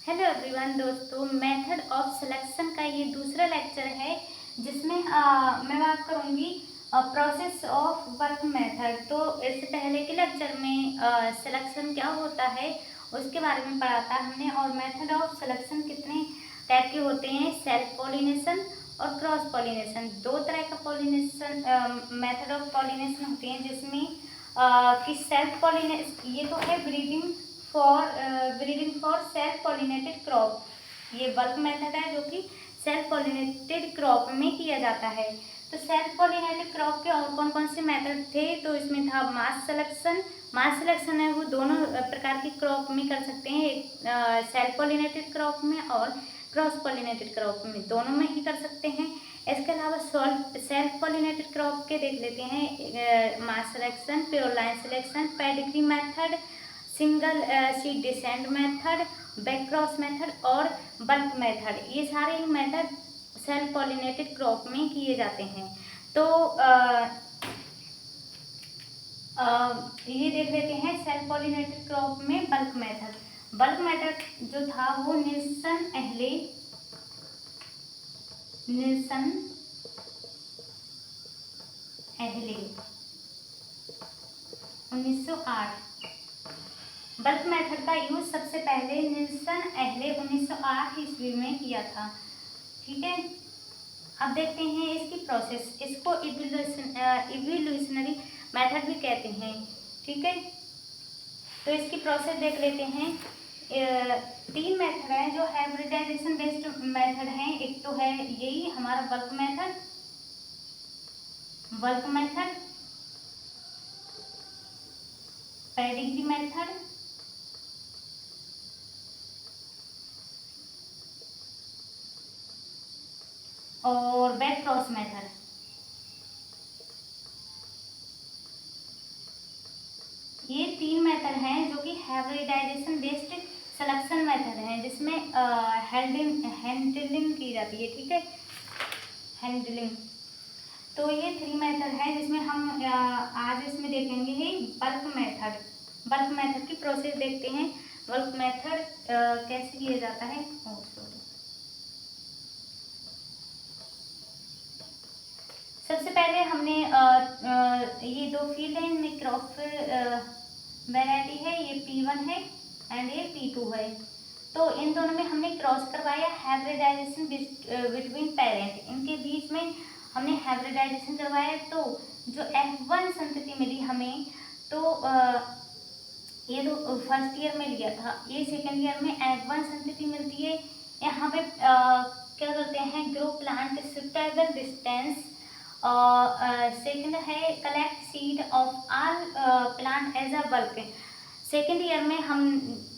Hello everyone दोस्तों, method of selection का ये दूसरा लेक्चर है जिसमें मैं बात करूंगी प्रोसेस ऑफ वर्क मेथड। तो इससे पहले के लेक्चर में सिलेक्शन क्या होता है उसके बारे में पढ़ा था हमने, और मेथड ऑफ सिलेक्शन कितने टाइप के होते हैं, सेल्फ पॉलिनेशन और क्रॉस पॉलिनेशन। दो तरह का पॉलिनेशन मेथड ऑफ पॉलिनेशन होते हैं जिसमें कि सेल्फ पॉलिनेशन ये तो है breeding for self pollinated crop. ये वर्क मेथड है जो कि सेल्फ पॉलिनेटेड क्रॉप में किया जाता है। तो सेल्फ पॉलिनेटेड क्रॉप के और कौन कौन से मेथड थे, तो इसमें था मास सिलेक्शन। मास सिलेक्शन है वो दोनों प्रकार की क्रॉप में कर सकते हैं, एक सेल्फ पॉलिनेटेड क्रॉप में और क्रॉस पॉलिनेटेड क्रॉप में, दोनों में ही कर सकते हैं। इसके अलावा सेल्फ पॉलिनेटेड क्रॉप के देख लेते हैं, mass selection, pure line selection, pedigree method, single seed descent method, back cross method और बल्क मेथड। ये सारे ही मेथड सेल्फ पॉलिनेटेड क्रॉप में किए जाते हैं। तो ये देख लेते हैं सेल्फ पॉलिनेटेड क्रॉप में बल्क मेथड। बल्क मेथड जो था वो निल्सन एहले 1908। बल्क मेथड का यूज सबसे पहले निल्सन एहले 1908 ईस्वी में किया था। ठीक है, अब देखते हैं इसकी प्रोसेस। इसको इवोल्यूशनरी मेथड भी कहते हैं। ठीक है, तो इसकी प्रोसेस देख लेते हैं। तीन मेथड है जो हाइब्रिडाइजेशन बेस्ड मेथड है। एक तो है यही हमारा बल्क मेथड, पेडिग्री मेथड और बैक क्रॉस मेथड। ये तीन मेथड हैं जो कि हाइब्रिडाइजेशन बेस्ड सिलेक्शन मेथड है, जिसमें हैंडलिंग की जाती है। ठीक है, हैंडलिंग। तो ये थ्री मेथड है जिसमें हम आज इसमें देखेंगे ही बल्क मेथड। बल्क मेथड की प्रोसेस देखते हैं। बल्क मेथड कैसे किया जाता है। सबसे पहले हमने ये दो फील्ड है, इनमें क्रॉप वैरायटी है, ये P1 है एंड ये P2 है। तो इन दोनों में हमने क्रॉस करवाया हाइब्रिडाइजेशन बिटवीन पेरेंट, इनके बीच में हमने हाइब्रिडाइजेशन करवाया। तो जो F1 संतति मिली हमें, तो ये तो फर्स्ट ईयर में लिया था, ये सेकेंड ईयर में F1 संतति मिलती है। यहाँ पे क्या करते हैं, grow plant suitable distance. Second है collect seed of all plant as a bulk. Second year में हम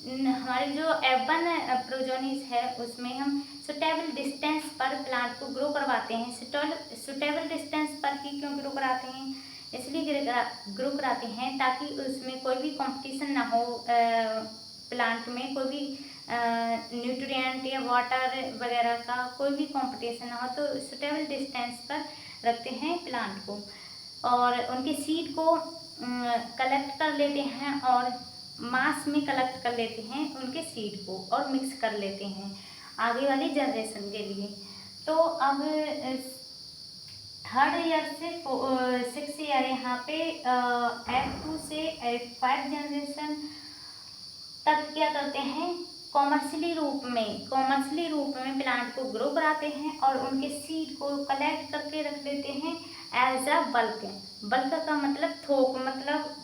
हमारी जो F1 प्रोजोनीज है उसमें हम सुटेबल डिस्टेंस पर प्लांट को ग्रो करवाते हैं। सुटेबल डिस्टेंस पर ही क्यों ग्रो कराते हैं, इसलिए ग्रो कराते हैं ताकि उसमें कोई भी कंपटीशन ना हो, प्लांट में कोई भी न्यूट्रिएंट या वाटर वगैरह का कोई भी कंपटीशन ना हो। तो सुटेबल डिस्टेंस पर रखते हैं प्लांट को, और उनके सीड को कलेक्ट कर लेते हैं और मास में कलेक्ट कर लेते हैं उनके सीड को और मिक्स कर लेते हैं आगे वाली जनरेशन के लिए। तो अब थर्ड ईयर से सिक्स ईयर यहाँ पे F2 से F5 जनरेशन तक क्या करते हैं, कॉमर्शियली रूप में प्लांट को ग्रो कराते हैं और उनके सीड को कलेक्ट करके रख लेते हैं एज अ बल्क। बल्क का मतलब थोक, मतलब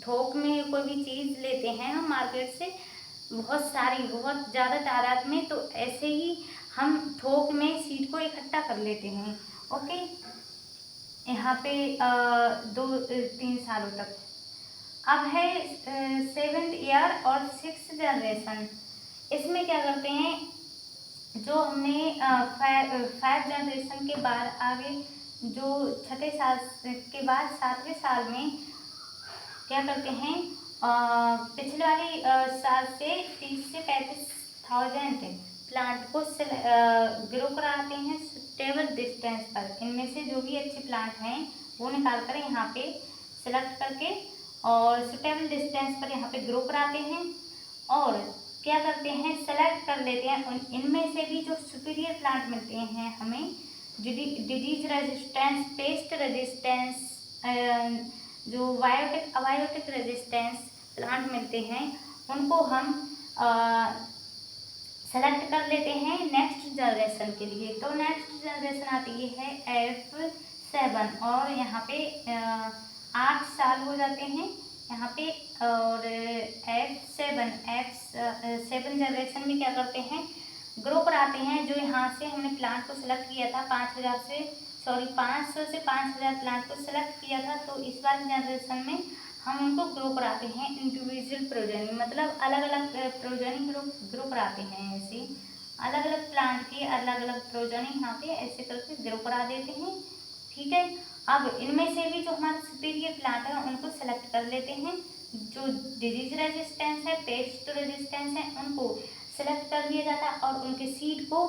थोक में कोई भी चीज़ लेते हैं हम मार्केट से बहुत ज़्यादा तादाद में, तो ऐसे ही हम थोक में सीड को इकट्ठा कर लेते हैं। ओके, यहाँ पे 2-3 सालों तक। अब है सेवेंथ ईयर और सिक्स जनरेशन। इसमें क्या करते हैं, जो हमने 5 जनरेशन के बाद आगे जो छठे साल के बाद 7वें साल में क्या करते हैं, पिछले वाली साल से 30 से 35,000 प्लांट को ग्रो कराते हैं सुटेबल डिस्टेंस पर। इनमें से जो भी अच्छे प्लांट हैं वो निकाल कर यहाँ पे सिलेक्ट करके और सुटेबल डिस्टेंस पर यहाँ पे ग्रो कराते हैं और क्या करते हैं, सेलेक्ट कर लेते हैं। इनमें से भी जो सुपीरियर प्लांट मिलते हैं हमें, डिजीज रेजिस्टेंस, पेस्ट रेजिस्टेंस, जो बायोटिक अबायोटिक रेजिस्टेंस प्लांट मिलते हैं, उनको हम सेलेक्ट कर लेते हैं नेक्स्ट जनरेशन के लिए। तो नेक्स्ट जनरेशन आती है F7 और यहाँ पे 8 साल हो जाते हैं यहाँ पे। और F7 जनरेशन में क्या करते हैं, ग्रो कराते हैं। जो यहाँ से हमने प्लांट को सिलेक्ट किया था 500 से 5000 प्लांट को सिलेक्ट किया था, तो इस बार जनरेशन में हम उनको ग्रो कराते हैं इंडिविजुअल प्रोजेनी, मतलब अलग अलग प्रोजेनी ग्रो कराते हैं। ऐसे अलग अलग प्लांट की अलग अलग प्रोजेनी यहाँ पे ऐसे करके ग्रो करा देते हैं। ठीक है, अब इनमें से भी जो हमारे सुपीरियर प्लांट है उनको सेलेक्ट कर लेते हैं। जो डिजीज रेजिस्टेंस है, पेस्ट रेजिस्टेंस है, उनको सेलेक्ट कर लिया जाता है और उनके सीड को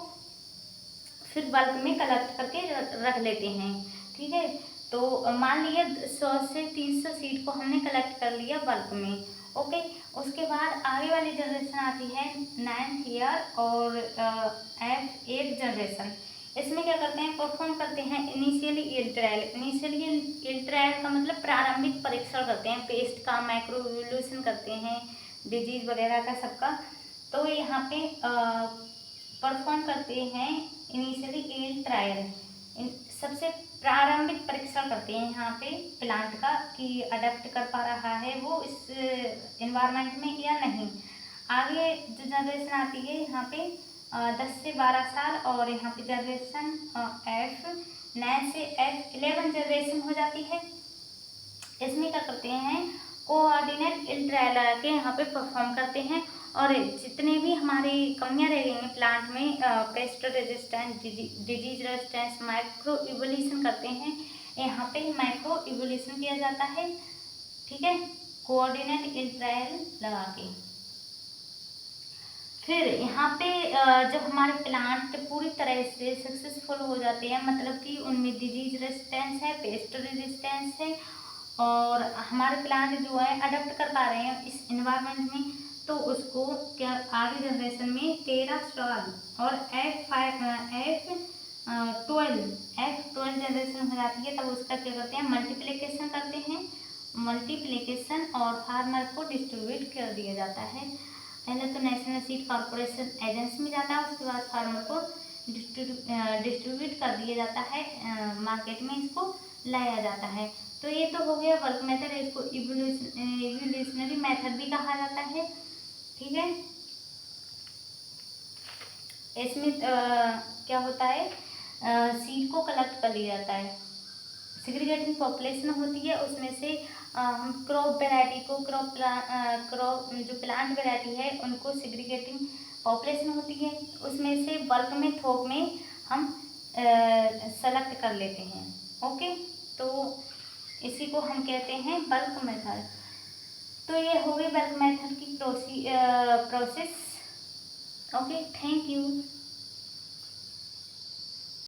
फिर बल्क में कलेक्ट करके रख लेते हैं। ठीक है, तो मान लिया 100 से 300 सीड को हमने कलेक्ट कर लिया बल्क में। ओके, उसके बाद आगे वाली जनरेशन आती है 9th ईयर और F8 जनरेशन। इसमें क्या करते हैं, परफॉर्म करते हैं initially yield trial. Initially yield trial का मतलब प्रारंभिक परीक्षण करते हैं, पेस्ट का माइक्रो इवोल्यूशन करते हैं, डिजीज वगैरह का सबका। तो यहाँ पे परफॉर्म करते हैं इनिशियली यील्ड ट्रायल, सबसे प्रारंभिक परीक्षण करते हैं यहाँ पे प्लांट का कि अडेप्ट कर पा रहा है वो इस एनवायरनमेंट में या नहीं। आगे जो जनरेशन आती है यहाँ पे 10 से 12 साल और यहाँ पे जनरेशन F9 से F11 जनरेशन हो जाती है। इसमें क्या करते हैं, कोऑर्डिनेट यील्ड ट्रायल लगा के यहाँ पे परफॉर्म करते हैं और जितने भी हमारी कमियां रह गई हैं प्लांट में, paste resistance, disease resistance, micro evolution करते हैं। यहाँ पे माइक्रो इवोल्यूशन किया जाता है। ठीक है, कोऑर्डिनेट यील्ड ट्रायल लगा के। फिर यहाँ पे जब हमारे प्लांट पूरी तरह से सक्सेसफुल हो जाते हैं, मतलब कि उनमें डिजीज रेजिस्टेंस है, पेस्ट रेजिस्टेंस है और हमारे प्लांट जो है अडेप्ट कर पा रहे हैं इस एनवायरनमेंट में, तो उसको क्या आगे जनरेशन में 13 साल और F12 जनरेशन हो जाती है, तब उसका क्या करते हैं, मल्टीप्लिकेशन करते हैं। मल्टीप्लिकेशन और फार्मर को डिस्ट्रीब्यूट कर दिया जाता है। पहले तो नेशनल सीड कॉर्पोरेशन एजेंसी में जाता है, उसके बाद फार्मर को डिस्ट्रीब्यूट कर दिया जाता है, मार्केट में इसको लाया जाता है। तो ये तो हो गया वर्क मेथड, इसको इवोल्यूशनरी मेथड भी कहा जाता है। ठीक है, इसमें क्या होता है, सीड को कलेक्ट कर लिया जाता है, सेग्रीगेटिंग पॉपुलेशन होती है, उसमें से हम क्रॉप वेराइटी को क्रॉप जो प्लांट वेराइटी है उनको सेग्रीगेटिंग पॉपुलेशन होती है, उसमें से बल्क में थोक में हम सेलेक्ट कर लेते हैं। ओके, तो इसी को हम कहते हैं बल्क मेथड। तो ये हो गई बल्क मेथड की प्रोसेस। Okay, thank you.